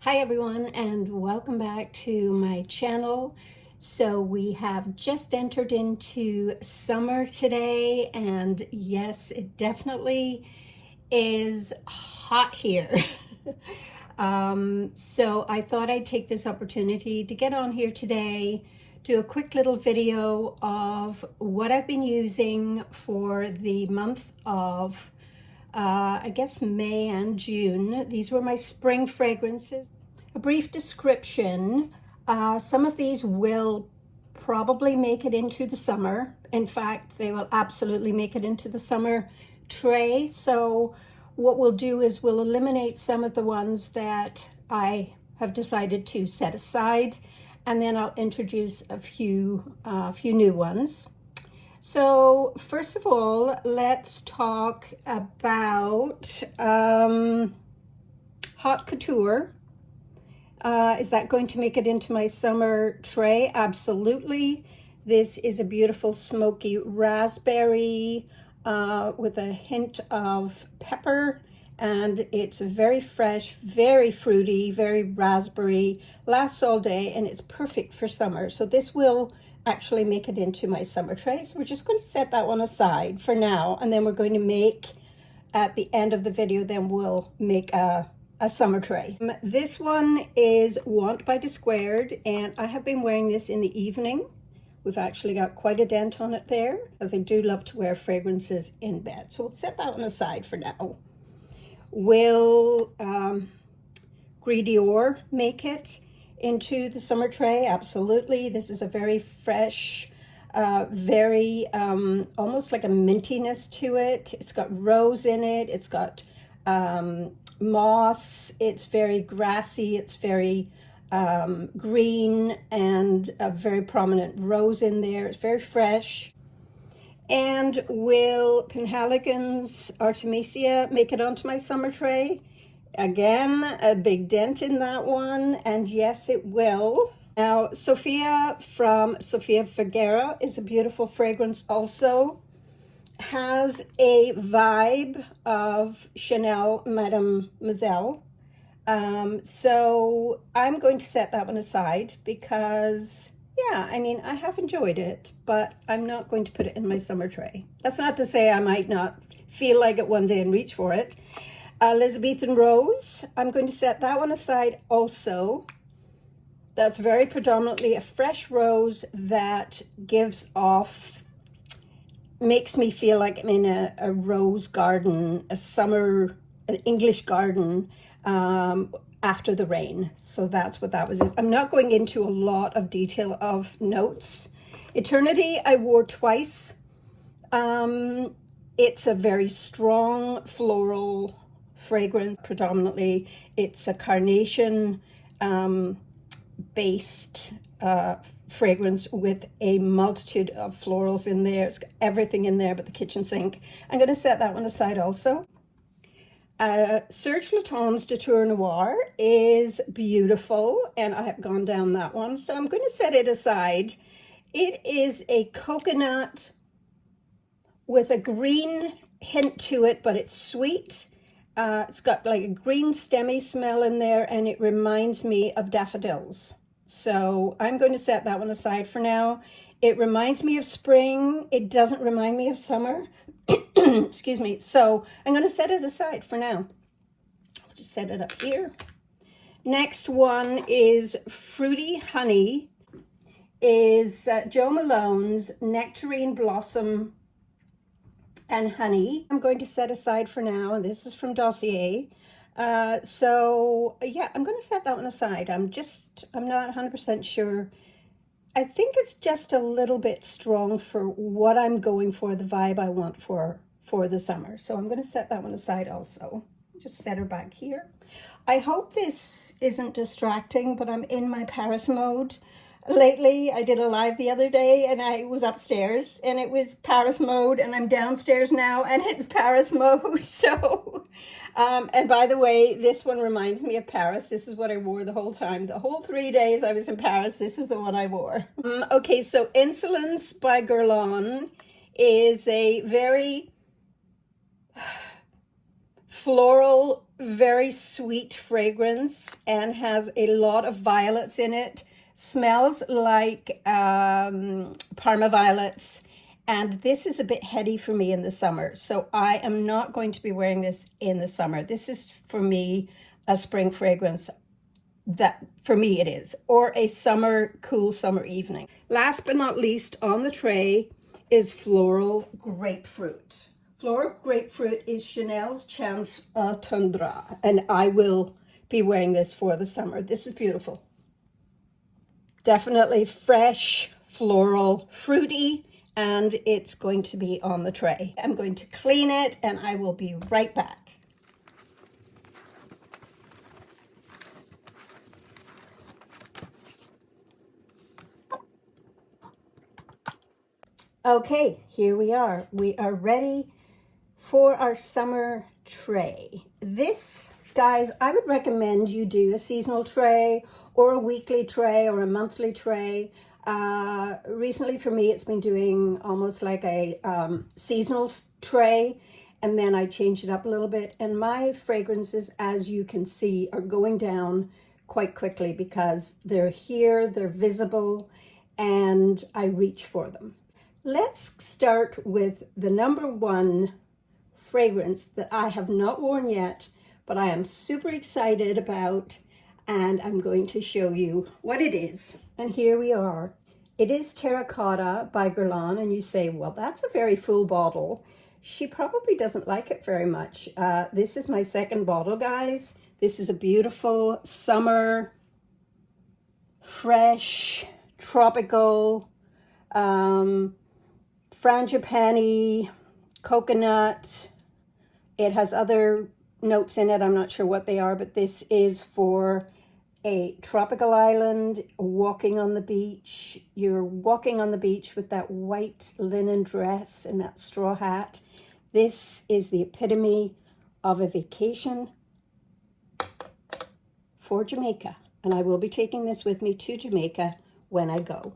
Hi everyone, and welcome back to my channel. So we have just entered into summer today, and yes, it definitely is hot here. So I thought I'd take this opportunity to get on here today, do a quick little video of what I've been using for the month of I guess May and June. These were my spring fragrances. A brief description. Some of these will probably make it into the summer. In fact, they will absolutely make it into the summer tray. So what we'll do is we'll eliminate some of the ones that I have decided to set aside, and then I'll introduce a few new ones. So first of all, let's talk about Haute Couture. Is that going to make it into my summer tray? Absolutely. This is a beautiful smoky raspberry with a hint of pepper, and it's very fresh, very fruity, very raspberry, lasts all day, and it's perfect for summer. So this will actually make it into my summer tray. So we're just going to set that one aside for now, and then we're going to make, at the end of the video, then we'll make a summer tray. This one is Want by Squared, and I have been wearing this in the evening. We've actually got quite a dent on it there, as I do love to wear fragrances in bed. So we'll set that one aside for now. Will Gris d'Or make it into the summer tray? Absolutely. This is a very fresh, very almost like a mintiness to it. It's got rose in it. It's got moss. It's very grassy. It's very green, and a very prominent rose in there. It's very fresh. And will Penhaligon's Artemisia make it onto my summer tray? Again, a big dent in that one, and yes, it will. Now, Sophia from Sofia Vergara is a beautiful fragrance also. Has a vibe of Chanel Mademoiselle. So I'm going to set that one aside because, yeah, I mean, I have enjoyed it, but I'm not going to put it in my summer tray. That's not to say I might not feel like it one day and reach for it. Elizabethan Rose, I'm going to set that one aside also. That's very predominantly a fresh rose that gives off, makes me feel like I'm in a rose garden, an English garden after the rain. So that's what that was. I'm not going into a lot of detail of notes. Eternity, I wore twice. It's a very strong floral fragrance. Predominantly, it's a carnation based fragrance with a multitude of florals in there. It's got everything in there but the kitchen sink. I'm going to set that one aside also. Serge Lutens de Tour Noir is beautiful, and I have gone down that one, so I'm going to set it aside. It is a coconut with a green hint to it, but it's sweet. It's got like a green stemmy smell in there, and it reminds me of daffodils. So I'm going to set that one aside for now. It reminds me of spring. It doesn't remind me of summer. Excuse me. So I'm going to set it aside for now. I'll just set it up here. Next one is Fruity Honey. Is Jo Malone's Nectarine Blossom and Honey. I'm going to set aside for now, and this is from Dossier. So yeah, I'm going to set that one aside. I'm not 100% sure. I think it's just a little bit strong for what I'm going for, the vibe I want for the summer. So I'm going to set that one aside also. Just set her back here. I hope this isn't distracting, but I'm in my Paris mode. Lately, I did a live the other day, and I was upstairs, and it was Paris mode, and I'm downstairs now, and it's Paris mode. So, and by the way, this one reminds me of Paris. This is what I wore the whole time. The whole 3 days I was in Paris, this is the one I wore. Okay, so Insolence by Guerlain is a very floral very sweet fragrance and has a lot of violets in it. Smells like Parma violets. And this is a bit heady for me in the summer. So I am not going to be wearing this in the summer. This is for me a spring fragrance. That for me it is, or a cool summer evening. Last but not least on the tray is Floral Grapefruit. Floral Grapefruit is Chanel's Chance à Tundra, and I will be wearing this for the summer. This is beautiful. Definitely fresh, floral, fruity, and it's going to be on the tray. I'm going to clean it and I will be right back. Okay, here we are. We are ready for our summer tray. This, guys, I would recommend you do a seasonal tray or a weekly tray or a monthly tray. Recently for me, it's been doing almost like a seasonal tray, and then I changed it up a little bit. And my fragrances, as you can see, are going down quite quickly because they're here, they're visible, and I reach for them. Let's start with the number one fragrance that I have not worn yet, but I am super excited about, and I'm going to show you what it is. And here we are. It is Terracotta by Guerlain, and you say, well, that's a very full bottle. She probably doesn't like it very much. This is my second bottle, guys. This is a beautiful summer, fresh, tropical, frangipani, coconut. It has other notes in it. I'm not sure what they are, but this is for a tropical island, walking on the beach. You're walking on the beach with that white linen dress and that straw hat. This is the epitome of a vacation for Jamaica. And I will be taking this with me to Jamaica when I go.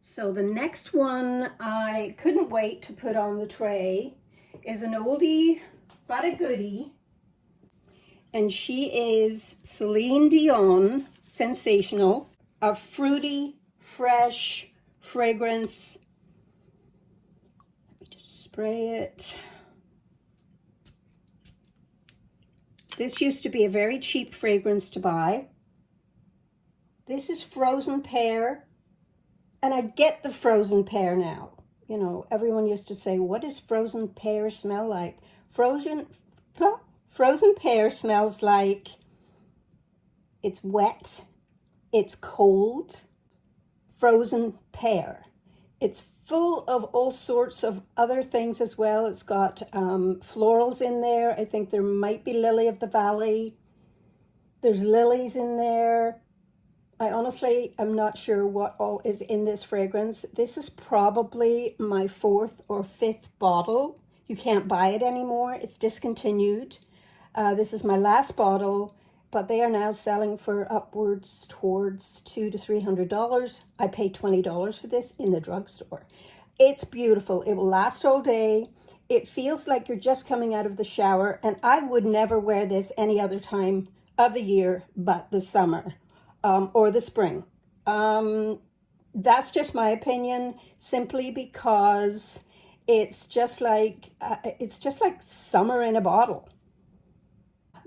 So the next one I couldn't wait to put on the tray is an oldie but a goodie, and she is Celine Dion Sensational, a fruity, fresh fragrance. Let me just spray it. This used to be a very cheap fragrance to buy. This is frozen pear. And I get the frozen pear now. You know, everyone used to say, what does frozen pear smell like? Frozen pear smells like it's wet, it's cold. Frozen pear. It's full of all sorts of other things as well. It's got florals in there. I think there might be lily of the valley. There's lilies in there. I honestly am not sure what all is in this fragrance. This is probably my 4th or 5th bottle. You can't buy it anymore. It's discontinued. This is my last bottle, but they are now selling for upwards towards $200 to $300. I paid $20 for this in the drugstore. It's beautiful. It will last all day. It feels like you're just coming out of the shower, and I would never wear this any other time of the year but the summer. Or the spring. That's just my opinion, simply because it's just like summer in a bottle.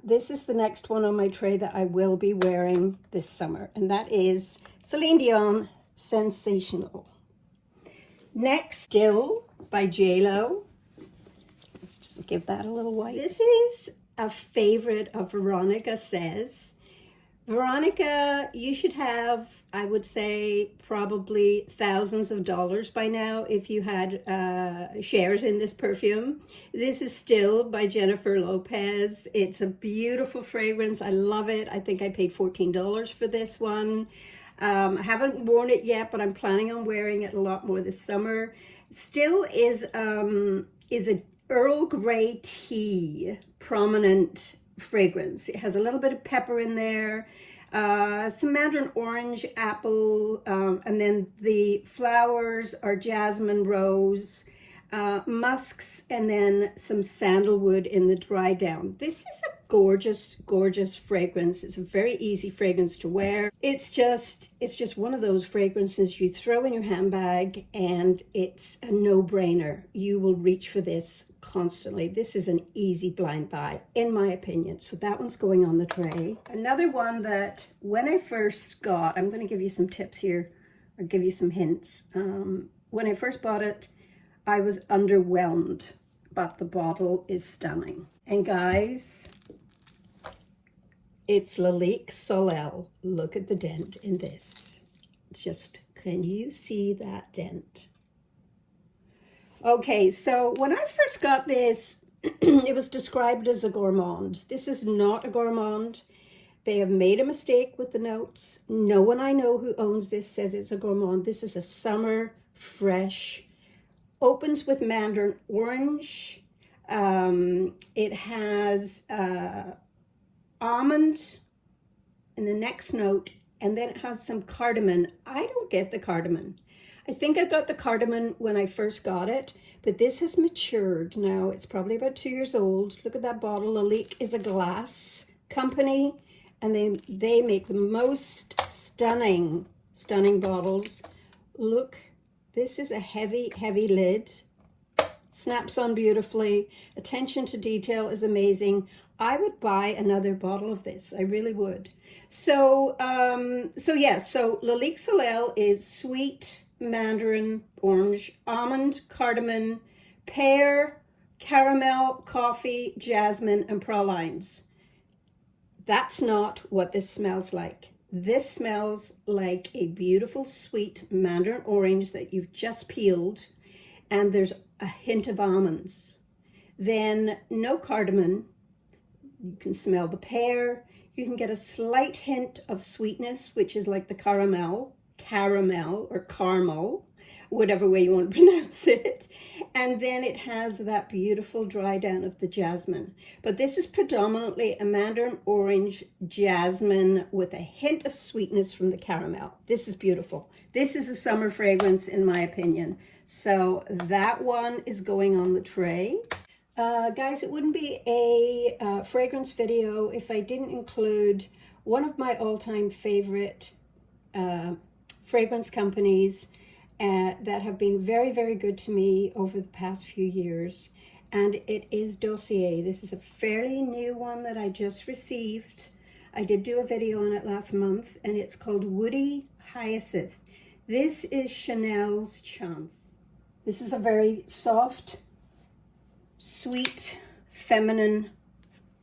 This is the next one on my tray that I will be wearing this summer, and that is Celine Dion Sensational. Next, Still by JLo. Let's just give that a little white. This is a favorite of Veronica Says. Veronica, you should have, I would say, probably thousands of dollars by now if you had shares in this perfume. This is Still by Jennifer Lopez. It's a beautiful fragrance. I love it. I think I paid $14 for this one. I haven't worn it yet, but I'm planning on wearing it a lot more this summer. Still is a Earl Grey tea prominent fragrance. It has a little bit of pepper in there, some mandarin orange, apple, and then the flowers are jasmine rose. musks, and then some sandalwood in the dry down. This is a gorgeous, gorgeous fragrance. It's a very easy fragrance to wear. It's just one of those fragrances you throw in your handbag and it's a no-brainer. You will reach for this constantly. This is an easy blind buy, in my opinion. So that one's going on the tray. Another one that when I first got, I'm going to give you some tips here, or give you some hints. When I first bought it, I was underwhelmed, but the bottle is stunning. And guys, it's Lenox Sensational. Look at the dent in this. Just, can you see that dent? Okay, so when I first got this, it was described as a gourmand. This is not a gourmand. They have made a mistake with the notes. No one I know who owns this says it's a gourmand. This is a summer fresh. Opens with mandarin orange. It has almond in the next note, and then it has some cardamom. I don't get the cardamom. I think I got the cardamom when I first got it, but this has matured now. It's probably about 2 years old. Look at that bottle. Lenox is a glass company, and they make the most stunning bottles. Look. This is a heavy, heavy lid. Snaps on beautifully. Attention to detail is amazing. I would buy another bottle of this. I really would. So Lenox Sensational is sweet, mandarin, orange, almond, cardamom, pear, caramel, coffee, jasmine, and pralines. That's not what this smells like. This smells like a beautiful sweet mandarin orange that you've just peeled, and there's a hint of almonds. Then no cardamom. You can smell the pear. You can get a slight hint of sweetness, which is like the caramel or caramel, whatever way you want to pronounce it. And then it has that beautiful dry down of the jasmine. But this is predominantly a mandarin orange jasmine with a hint of sweetness from the caramel. This is beautiful. This is a summer fragrance, in my opinion. So that one is going on the tray. Guys, it wouldn't be a fragrance video if I didn't include one of my all-time favorite fragrance companies that have been very, very good to me over the past few years, and it is Dossier. This is a fairly new one that I just received. I did do a video on it last month, and it's called Woody Hyacinth. This is Chanel's Chance. This is a very soft, sweet, feminine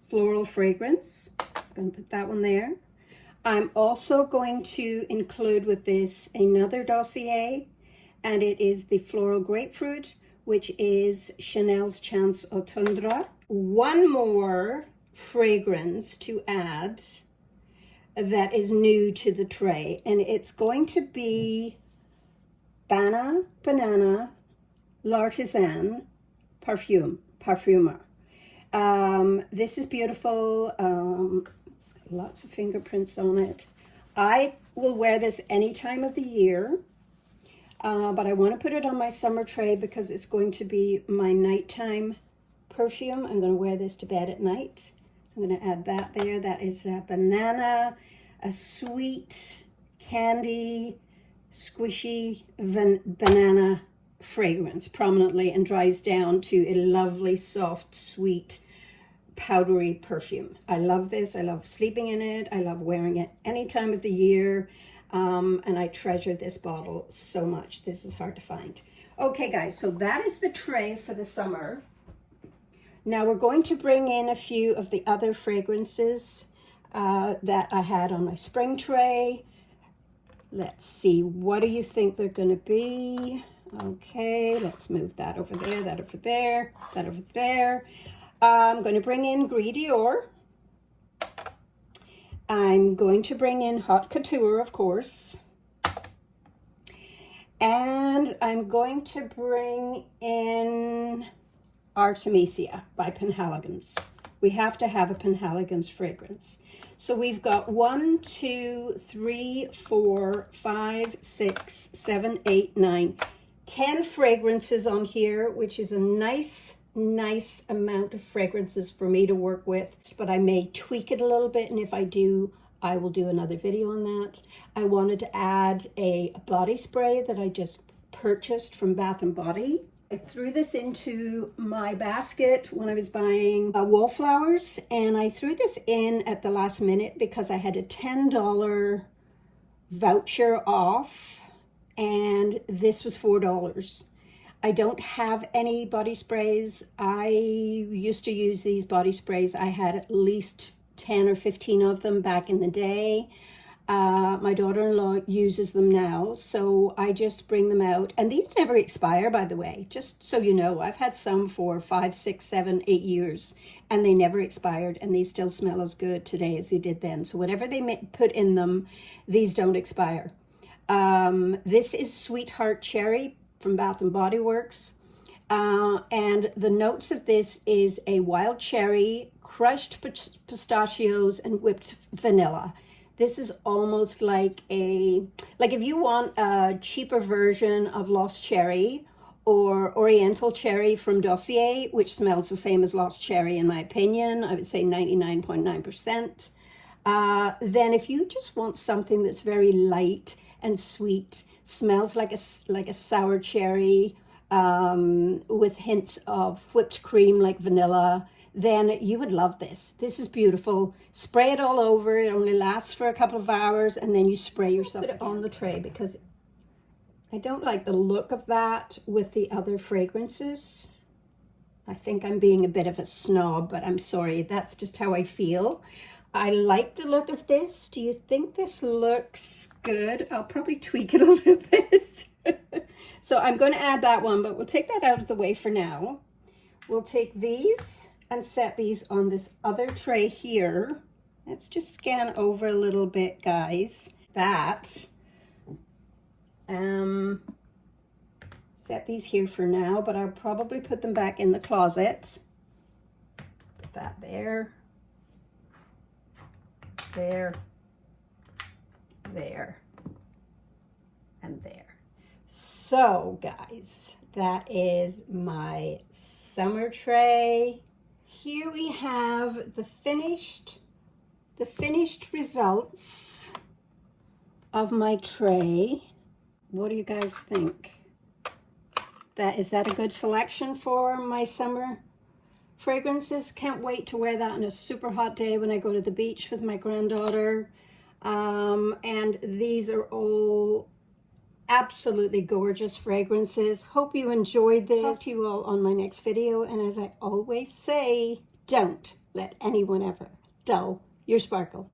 floral fragrance. I'm going to put that one there. I'm also going to include with this another Dossier, and it is the Floral Grapefruit, which is Chanel's Chance Au Tundra. One more fragrance to add that is new to the tray, and it's going to be Banana L'Artisan Parfumer. This is beautiful. It's got lots of fingerprints on it. I will wear this any time of the year. But I want to put it on my summer tray because it's going to be my nighttime perfume. I'm going to wear this to bed at night. So I'm going to add that there. That is a banana, a sweet candy, squishy banana fragrance prominently, and dries down to a lovely, soft, sweet, powdery perfume. I love this. I love sleeping in it. I love wearing it any time of the year. And I treasure this bottle so much. This is hard to find. Okay, guys, so that is the tray for the summer. Now we're going to bring in a few of the other fragrances that I had on my spring tray. Let's see, what do you think they're going to be? Okay, let's move that over there, that over there, that over there. I'm going to bring in Gris Dior. I'm going to bring in Haute Couture, of course. And I'm going to bring in Artemisia by Penhaligon's. We have to have a Penhaligon's fragrance. So we've got 1, 2, 3, 4, 5, 6, 7, 8, 9, 10 fragrances on here, which is a nice amount of fragrances for me to work with, but I may tweak it a little bit, and if I do, I will do another video on that. I wanted to add a body spray that I just purchased from Bath & Body. I threw this into my basket when I was buying wallflowers, and I threw this in at the last minute because I had a $10 voucher off, and this was $4. I don't have any body sprays. I used to use these body sprays. I had at least 10 or 15 of them back in the day. My daughter-in-law uses them now, so I just bring them out. And these never expire, by the way, just so you know. I've had some for 5, 6, 7, 8 years, and they never expired, and they still smell as good today as they did then. So whatever they put in them, these don't expire. This is Sweetheart Cherry from Bath & Body Works. And the notes of this is a wild cherry, crushed pistachios, and whipped vanilla. This is almost like if you want a cheaper version of Lost Cherry or Oriental Cherry from Dossier, which smells the same as Lost Cherry in my opinion, I would say 99.9%. Then if you just want something that's very light and sweet, smells like a sour cherry with hints of whipped cream like vanilla, then you would love this. This is beautiful. Spray it all over. It only lasts for a couple of hours, and then you spray yourself on the tray because I don't like the look of that with the other fragrances. I think I'm being a bit of a snob, but I'm sorry. That's just how I feel. I like the look of this. Do you think this looks good? I'll probably tweak it a little bit. So I'm going to add that one, but we'll take that out of the way for now. We'll take these and set these on this other tray here. Let's just scan over a little bit, guys. That. Set these here for now, but I'll probably put them back in the closet. Put that there. There. There. And there. So, guys, that is my summer tray. Here we have the finished results of my tray. What do you guys think? Is that a good selection for my summer fragrances? Can't wait to wear that on a super hot day when I go to the beach with my granddaughter. And these are all absolutely gorgeous fragrances. Hope you enjoyed this. Talk to you all on my next video, and as I always say, don't let anyone ever dull your sparkle.